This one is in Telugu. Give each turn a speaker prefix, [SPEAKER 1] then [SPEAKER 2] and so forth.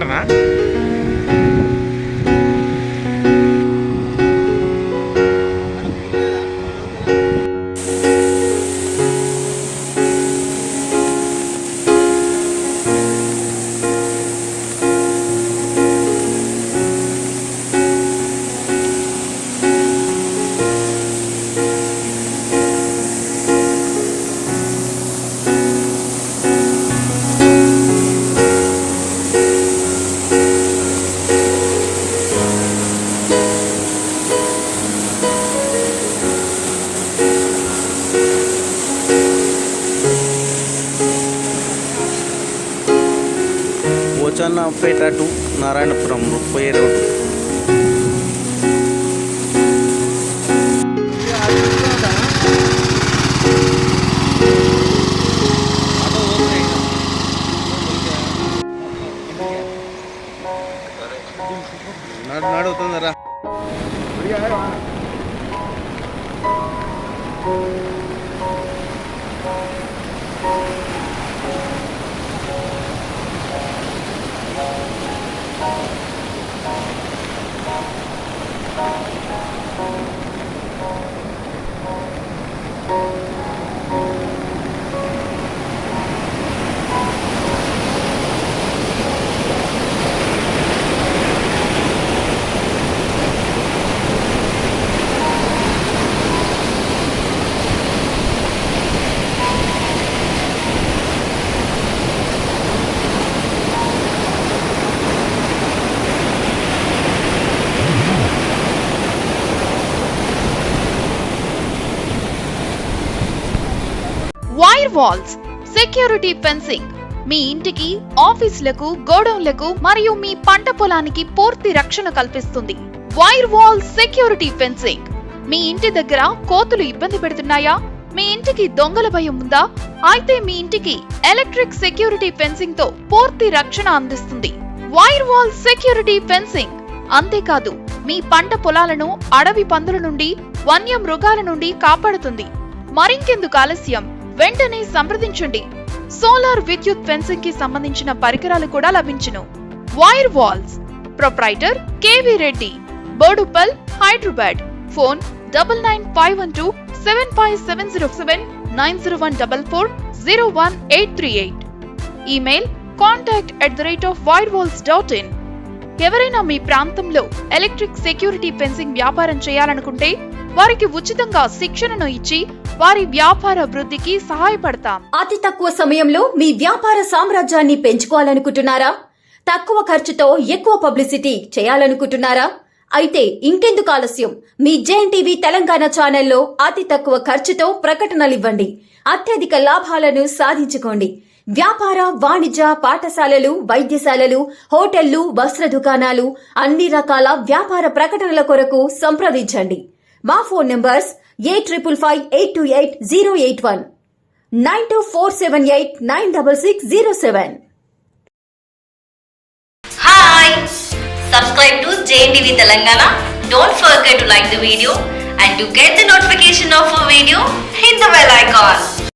[SPEAKER 1] అంటనా పోచన్నపేట టు నారాయణపురం పోయే రోడ్డు. నడుతుందరా
[SPEAKER 2] వైర్ వాల్స్, సెక్యూరిటీ ఫెన్సింగ్ మీ ఇంటికి, ఆఫీసులకు, గోడౌన్లకు మరియు మీ పంట పొలానికి పూర్తి రక్షణ కల్పిస్తుంది. వైర్ వాల్ సెక్యూరిటీ ఫెన్సింగ్ మీ ఇంటి దగ్గర కోతులు ఇబ్బంది పెడుతున్నాయా? మీ ఇంటికి దొంగల భయం ఉందా? అయితే మీ ఇంటికి ఎలక్ట్రిక్ సెక్యూరిటీ ఫెన్సింగ్ తో పూర్తి రక్షణ అందిస్తుంది. వైర్ వాల్ సెక్యూరిటీ ఫెన్సింగ్ అంతేకాదు, మీ పంట పొలాలను అడవి పందుల నుండి, వన్య మృగాల నుండి కాపాడుతుంది. మరింకెందుకు ఆలస్యం, వెంటనే సంప్రదించండి. సోలార్ విద్యుత్ ఫెన్సింగ్ కి సంబంధించిన పరికరాలు కూడా లభించును. Wire walls, proprietor KV Reddy, Boduppal, Hyderabad. Phone 99512770790144018838. Email contact@wirewalls.in. ఎవరైనా మీ ప్రాంతంలో ఎలక్ట్రిక్ సెక్యూరిటీ ఫెన్సింగ్ వ్యాపారం చేయాలనుకుంటే వారికి ఉచితంగా శిక్షణను ఇచ్చి వారి వ్యాపార వృద్ధికి సహాయపడతాం.
[SPEAKER 3] అతి తక్కువ సమయంలో మీ వ్యాపార సామ్రాజ్యాన్ని పెంచుకోవాలనుకుంటున్నారా? తక్కువ ఖర్చుతో ఎక్కువ పబ్లిసిటీ చేయాలనుకుంటున్నారా? అయితే ఇంకెందుకు ఆలస్యం, మీ JNtv తెలంగాణ ఛానల్లో అతి తక్కువ ఖర్చుతో ప్రకటనలివ్వండి. అత్యధిక లాభాలను సాధించుకోండి. వ్యాపార, వాణిజ్య, పాఠశాలలు, వైద్యశాలలు, హోటళ్లు, వస్త్ర దుకాణాలు, అన్ని రకాల వ్యాపార ప్రకటనల కొరకు సంప్రదించండి. మా phone numbers 8558288081, 9247896607.
[SPEAKER 4] Hi! Subscribe to JNtv Telangana. Don't forget to like the video and to get the notification of a video, hit the bell icon.